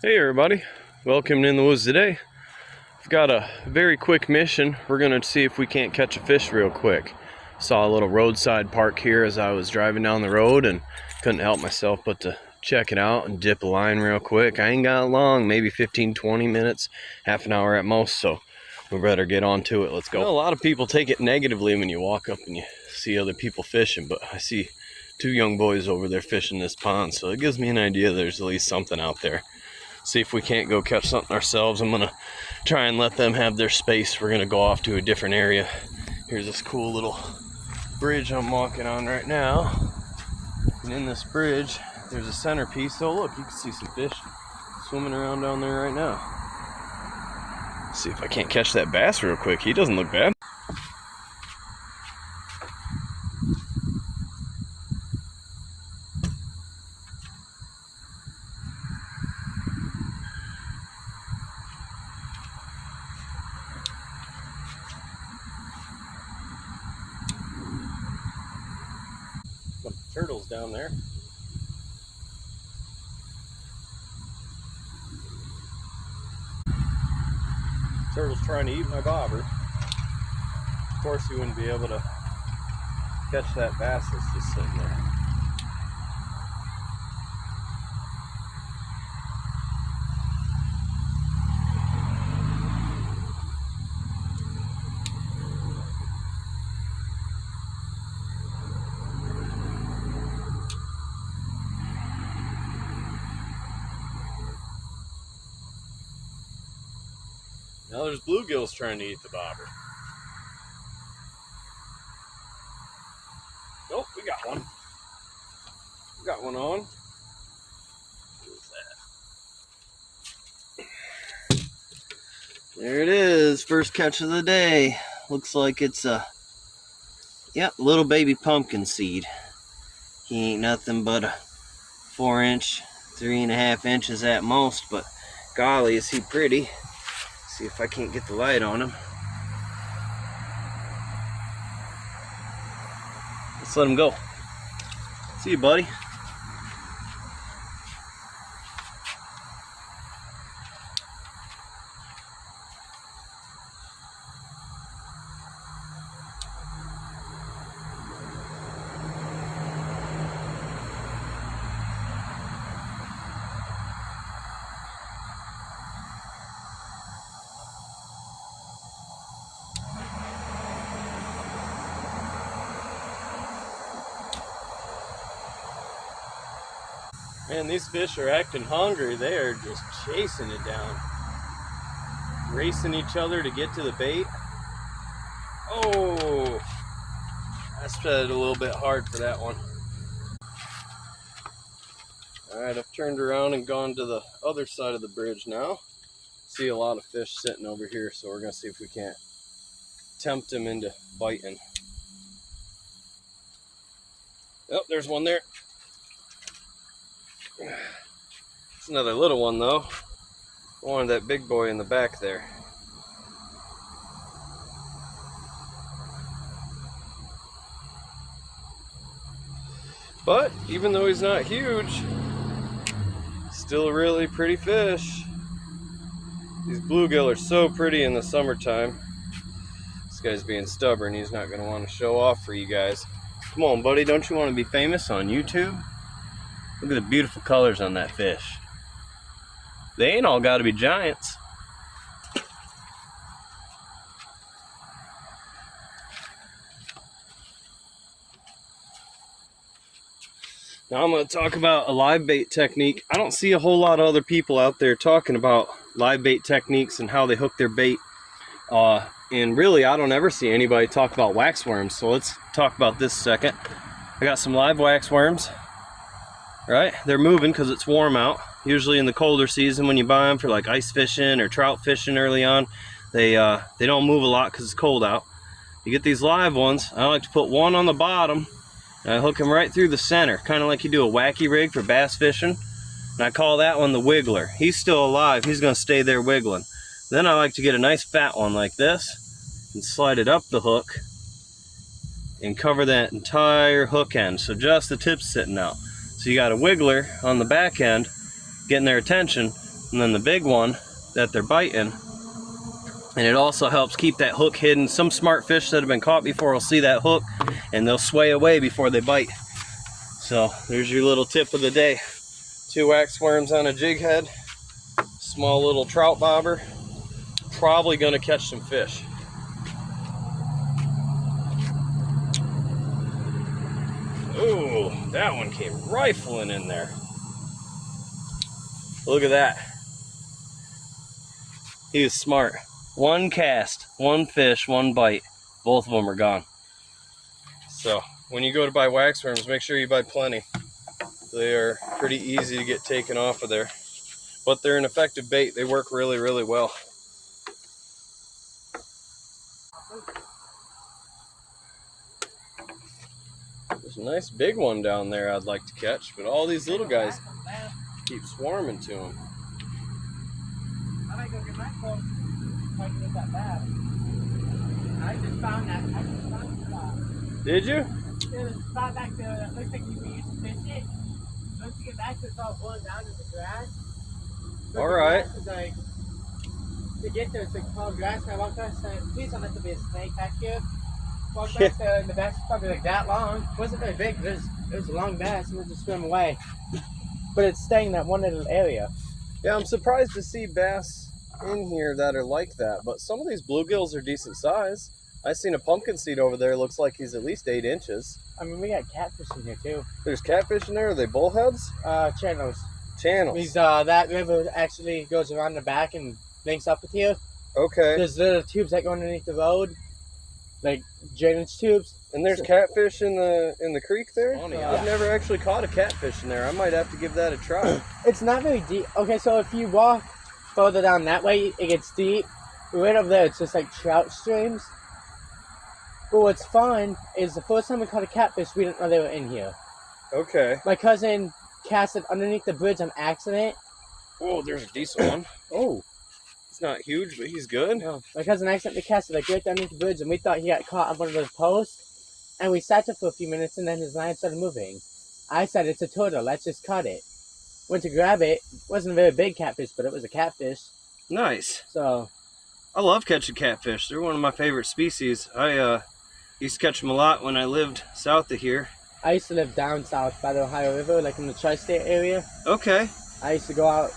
Hey everybody, welcome to In the Woods today. I've got a very quick mission. We're gonna see if we can't catch a fish real quick. Saw a little roadside park here as I was driving down the road and couldn't help myself but to check it out and dip a line real quick. I ain't got long, maybe 15-20 minutes, half an hour at most, so we better get on to it. Let's go. You know, a lot of people take it negatively when you walk up and you see other people fishing, but I see two young boys over there fishing this pond, so it gives me an idea there's at least something out there. See if we can't go catch something ourselves. I'm gonna try and let them have their space. We're gonna go off to a different area. Here's this cool little bridge I'm walking on right now. And in this bridge, there's a centerpiece. Oh look, you can see some fish swimming around down there right now. See if I can't catch that bass real quick. He doesn't look bad. Some turtles down there. Turtle's trying to eat my bobber. Of course he wouldn't be able to catch that bass that's just sitting there. Now there's bluegills trying to eat the bobber. Oh, we got one. We got one on. What is that? There it is, first catch of the day. Looks like it's a, little baby pumpkin seed. He ain't nothing but a 4-inch, 3.5 inches at most, but golly, is he pretty. See if I can't get the light on him. Let's let him go. See you, buddy. Man, these fish are acting hungry. They are just chasing it down. Racing each other to get to the bait. Oh, I spread it a little bit hard for that one. Alright, I've turned around and gone to the other side of the bridge now. See a lot of fish sitting over here, so we're going to see if we can't tempt them into biting. Oh, there's one there. It's another little one though. I wanted that big boy in the back there. But even though he's not huge, still a really pretty fish. These bluegill are so pretty in the summertime. This guy's being stubborn. He's not going to want to show off for you guys. Come on, buddy. Don't you want to be famous on YouTube? Look at the beautiful colors on that fish. They ain't all got to be giants. Now I'm going to talk about a live bait technique. I don't see a whole lot of other people out there talking about live bait techniques and how they hook their bait. And really, I don't ever see anybody talk about wax worms. So let's talk about this a second. I got some live wax worms. Right, they're moving because it's warm out. Usually in the colder season when you buy them for like ice fishing or trout fishing early on, they don't move a lot because it's cold out. You get these live ones. I like to put one on the bottom and I hook them right through the center, kind of like you do a wacky rig for bass fishing. And I call that one the wiggler. He's still alive. He's going to stay there wiggling. Then I like to get a nice fat one like this and slide it up the hook and cover that entire hook end, so just the tip's sitting out. So you got a wiggler on the back end getting their attention, and then the big one that they're biting. And it also helps keep that hook hidden. Some smart fish that have been caught before will see that hook and they'll sway away before they bite. So there's your little tip of the day. 2 wax worms on a jig head, small little trout bobber. Probably gonna catch some fish. Ooh, that one came rifling in there. Look at that. He was smart. 1 cast, 1 fish, 1 bite. Both of them are gone. So when you go to buy wax worms, make sure you buy plenty. They are pretty easy to get taken off of there. But they're an effective bait. They work really, really well. There's a nice big one down there I'd like to catch, but all these little guys keep swarming to them. I might go get my phone if I can get that back. I just found that. I just found the spot. Did you? There's a spot back there that looks like you can use to fish it. Once you get back to it, it's all blowing down in the grass. So Alright. Like, to get there, it's like tall grass. And I walked past and please don't let there be a snake back here. Walked past there, and the bass was probably like that long. It wasn't very big, but it was a long bass, and it just swam away. But it's staying in that one little area. Yeah, I'm surprised to see bass in here that are like that, but some of these bluegills are decent size. I seen a pumpkin seed over there, looks like he's at least 8 inches. I mean, we got catfish in here too. There's catfish in there, are they bullheads? Channels. Channels. These, that river actually goes around the back and links up with here. Okay. There's little tubes that go underneath the road, like drainage tubes. And there's catfish in the creek there? Funny, I've never actually caught a catfish in there. I might have to give that a try. It's not very deep. Okay, so if you walk further down that way, it gets deep. Right over there, it's just like trout streams. But what's fun is the first time we caught a catfish, we didn't know they were in here. Okay. My cousin cast it underneath the bridge on accident. Oh, there's a decent one. Oh. He's not huge, but he's good. No. My cousin accidentally cast it like right underneath the bridge, and we thought he got caught on one of those posts. And we sat there for a few minutes, and then his line started moving. I said, it's a turtle, let's just cut it. Went to grab it. Wasn't a very big catfish, but it was a catfish. Nice. So, I love catching catfish. They're one of my favorite species. I used to catch them a lot when I lived south of here. I used to live down south by the Ohio River, like in the tri-state area. Okay. I used to go out,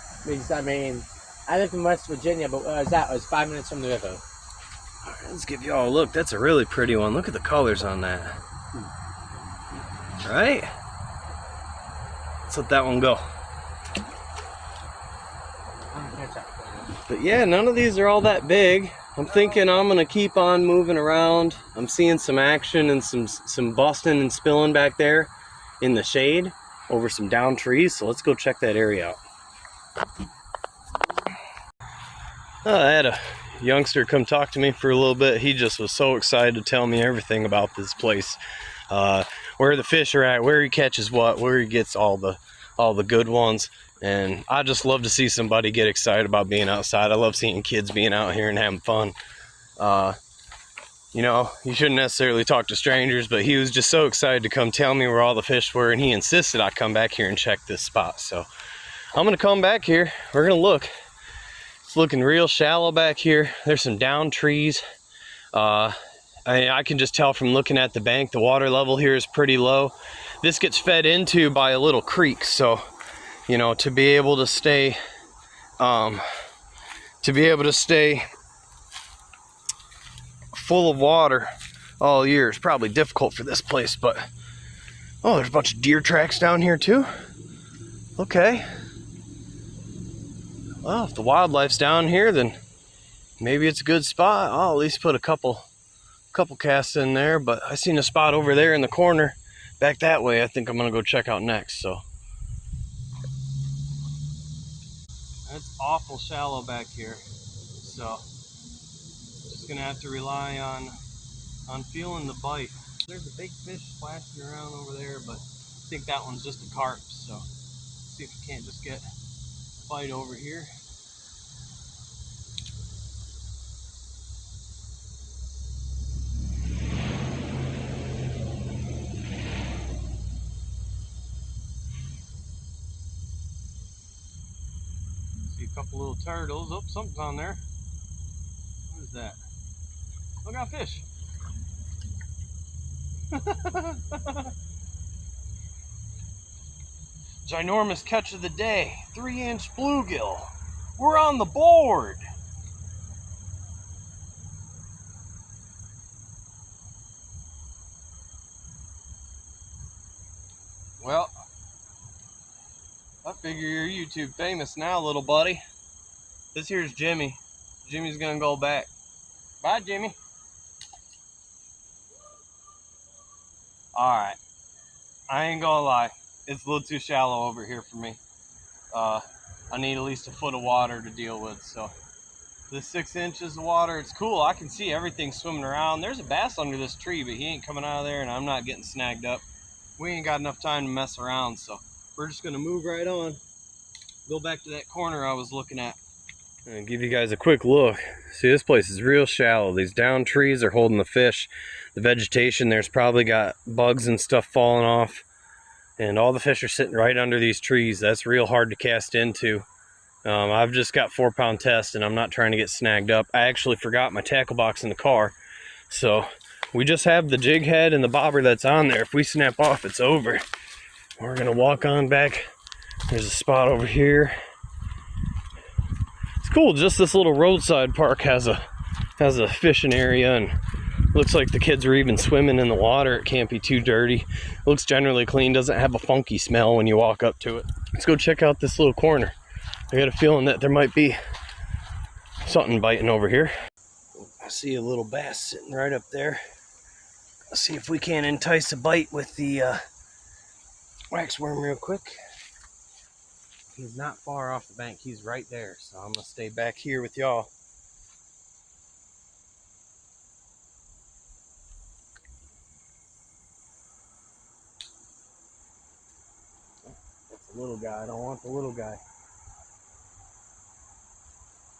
I mean, I lived in West Virginia, but where I was at was 5 minutes from the river. Let's give y'all a look. That's a really pretty one. Look at the colors on that. Right? Let's let that one go. But yeah, none of these are all that big. I'm thinking I'm gonna keep on moving around. I'm seeing some action and some busting and spilling back there in the shade over some down trees. So let's go check that area out. I had a youngster come talk to me for a little bit. He just was so excited to tell me everything about this place, where the fish are at, where he catches what, where he gets all the good ones. And I just love to see somebody get excited about being outside. I love seeing kids being out here and having fun. You know, you shouldn't necessarily talk to strangers, but he was just so excited to come tell me where all the fish were, and he insisted I come back here and check this spot. So I'm gonna come back here. We're gonna look. It's looking real shallow back here. There's some down trees. I can just tell from looking at the bank, the water level here is pretty low. This gets fed into by a little creek, so you know, to be able to stay full of water all year is probably difficult for this place. But oh, there's a bunch of deer tracks down here too. Okay. Well, if the wildlife's down here, then maybe it's a good spot. I'll at least put a couple casts in there. But I seen a spot over there in the corner back that way. I think I'm gonna go check out next. So that's awful shallow back here, so just gonna have to rely on feeling the bite. There's a big fish splashing around over there, but I think that one's just a carp. So let's see if we can't just get a bite over here. See if Couple little turtles. Oh, something's on there. What is that? I got fish. Ginormous catch of the day. 3-inch bluegill. We're on the board. Well, I figure you're YouTube famous now, little buddy. This here's Jimmy. Jimmy's gonna go back. Bye, Jimmy. Alright. I ain't gonna lie. It's a little too shallow over here for me. I need at least a foot of water to deal with, so this 6 inches of water, it's cool. I can see everything swimming around. There's a bass under this tree, but he ain't coming out of there, and I'm not getting snagged up. We ain't got enough time to mess around, so we're just gonna move right on. Go back to that corner I was looking at. And give you guys a quick look. See, this place is real shallow. These down trees are holding the fish. The vegetation there's probably got bugs and stuff falling off. And all the fish are sitting right under these trees. That's real hard to cast into. I've just got 4-pound test and I'm not trying to get snagged up. I actually forgot my tackle box in the car. So we just have the jig head and the bobber that's on there. If we snap off, it's over. We're gonna walk on back. There's a spot over here. It's cool, just this little roadside park has a fishing area, and looks like the kids are even swimming in the water. It can't be too dirty. It looks generally clean, doesn't have a funky smell when you walk up to it. Let's go check out this little corner. I got a feeling that there might be something biting over here. I see a little bass sitting right up there. Let's see if we can entice a bite with the wax worm real quick. He's not far off the bank. He's right there. So I'm going to stay back here with y'all. That's a little guy. I don't want the little guy.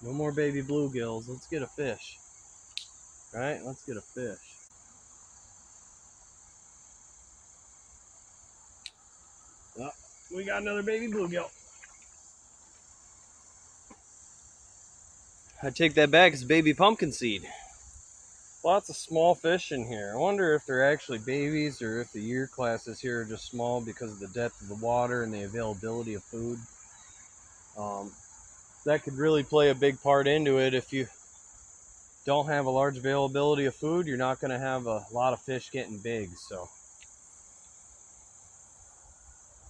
No more baby bluegills. Let's get a fish. All right, let's get a fish. Oh, we got another baby bluegill. I take that back, it's baby pumpkin seed. Lots of small fish in here. I wonder if they're actually babies or if the year classes here are just small because of the depth of the water and the availability of food. That could really play a big part into it. If you don't have a large availability of food, you're not going to have a lot of fish getting big. So,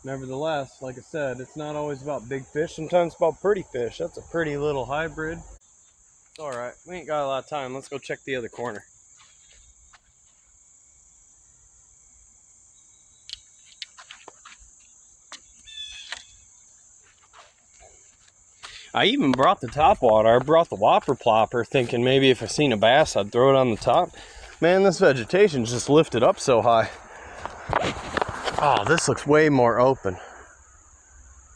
nevertheless, like I said, it's not always about big fish. Sometimes it's about pretty fish. That's a pretty little hybrid. It's all right. We ain't got a lot of time. Let's go check the other corner. I even brought the top water. I brought the whopper plopper thinking maybe if I seen a bass, I'd throw it on the top. Man, this vegetation's just lifted up so high. Oh, this looks way more open.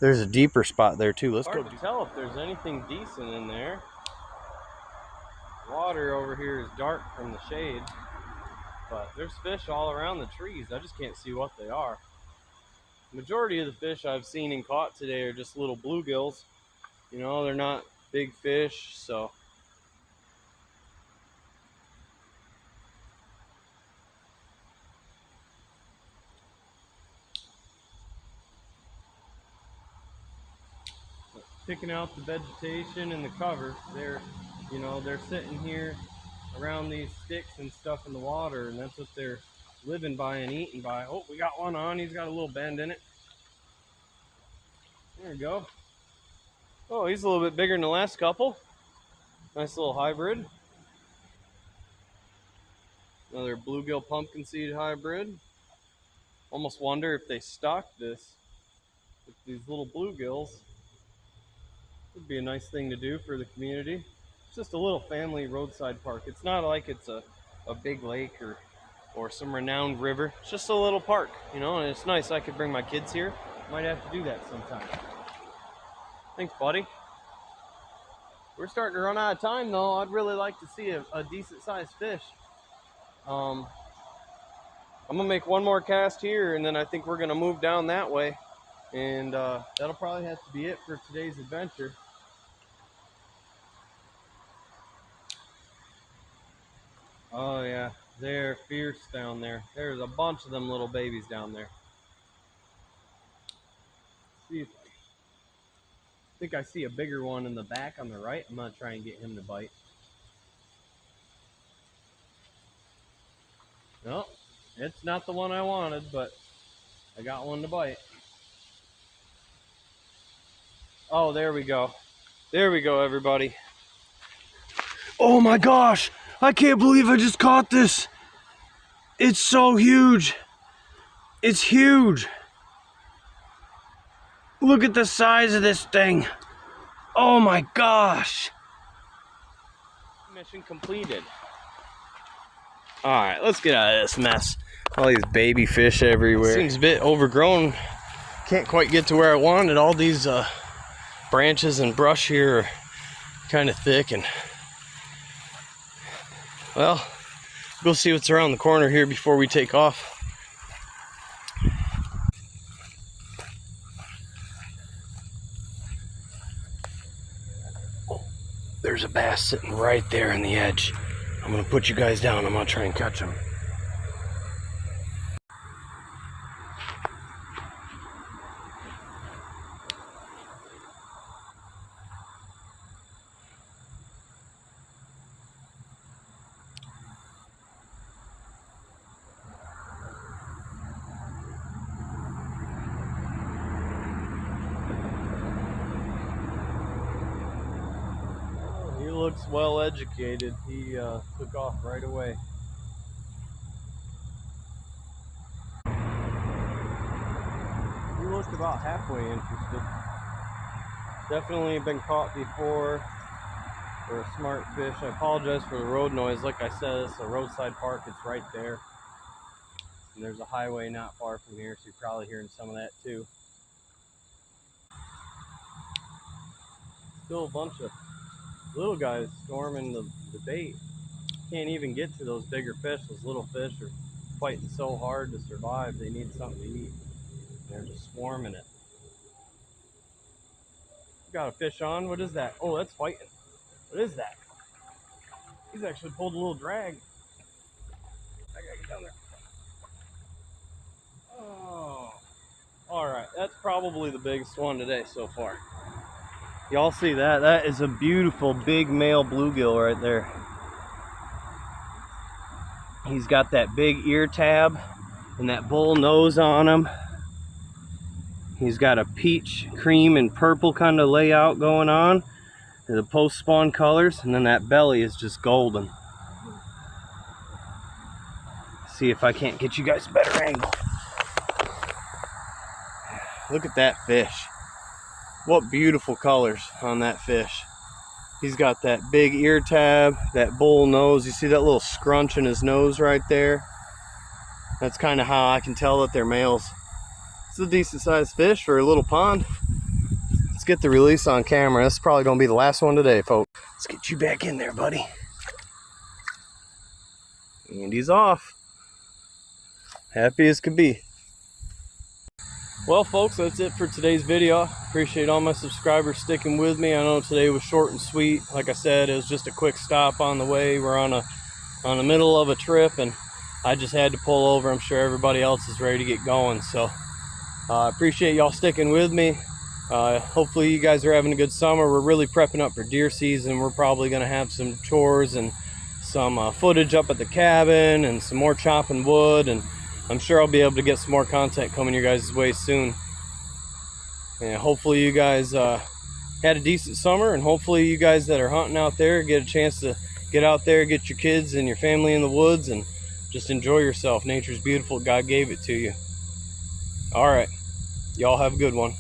There's a deeper spot there too. Let's go. Hard to tell if there's anything decent in there. Water over here is dark from the shade, but there's fish all around the trees. I just can't see what they are. Majority of the fish I've seen and caught today are just little bluegills. You know, they're not big fish, so. Picking out the vegetation and the cover. They're sitting here around these sticks and stuff in the water, and that's what they're living by and eating by. Oh, we got one on. He's got a little bend in it. There we go. Oh, he's a little bit bigger than the last couple. Nice little hybrid. Another bluegill pumpkin seed hybrid. Almost wonder if they stocked this with these little bluegills. Would be a nice thing to do for the community. It's just a little family roadside park. It's not like it's a big lake or some renowned river. It's just a little park, you know, and it's nice. I could bring my kids here. Might have to do that sometime. Thanks, buddy. We're starting to run out of time, though. I'd really like to see a decent-sized fish. I'm going to make one more cast here, and then I think we're going to move down that way. And that'll probably have to be it for today's adventure. Oh yeah, they're fierce down there. There's a bunch of them little babies down there. See, I think I see a bigger one in the back on the right. I'm gonna try and get him to bite. No, it's not the one I wanted, but I got one to bite. Oh, there we go. There we go, everybody. Oh my gosh, I can't believe I just caught this. It's so huge. It's huge. Look at the size of this thing. Oh my gosh. Mission completed. All right, let's get out of this mess. All these baby fish everywhere. Seems a bit overgrown. Can't quite get to where I wanted. All these branches and brush here are kind of thick, and well, we'll see what's around the corner here before we take off. Oh, there's a bass sitting right there on the edge. I'm gonna put you guys down. I'm gonna try and catch him. He looks well educated. He took off right away. He looked about halfway interested. Definitely been caught before for a smart fish. I apologize for the road noise. Like I said, it's a roadside park. It's right there. And there's a highway not far from here, so you're probably hearing some of that too. Still a bunch of little guys storming the bait. Can't even get to those bigger fish. Those little fish are fighting so hard to survive. They need something to eat. They're just swarming it. Got a fish on. What is that? Oh, that's fighting. What is that? He's actually pulled a little drag. I gotta get down there. Oh. Alright, that's probably the biggest one today so far. Y'all see that? That is a beautiful big male bluegill right there. He's got that big ear tab and that bull nose on him. He's got a peach, cream, and purple kind of layout going on. The post-spawn colors, and then that belly is just golden. See if I can't get you guys a better angle. Look at that fish. What beautiful colors on that fish. He's got that big ear tab, that bull nose. You see that little scrunch in his nose right there? That's kind of how I can tell that they're males. It's a decent sized fish for a little pond. Let's get the release on camera. This is probably going to be the last one today, folks. Let's get you back in there, buddy. And he's off. Happy as could be. Well, folks, that's it for today's video. Appreciate all my subscribers sticking with me. I know today was short and sweet. Like I said, it was just a quick stop on the way. We're on the middle of a trip, and I just had to pull over. I'm sure everybody else is ready to get going. So I appreciate y'all sticking with me. Hopefully you guys are having a good summer. We're really prepping up for deer season. We're probably going to have some chores and some footage up at the cabin and some more chopping wood, and I'm sure I'll be able to get some more content coming your guys' way soon. And hopefully you guys had a decent summer, and hopefully you guys that are hunting out there get a chance to get out there, get your kids and your family in the woods, and just enjoy yourself. Nature's beautiful. God gave it to you. All right. Y'all have a good one.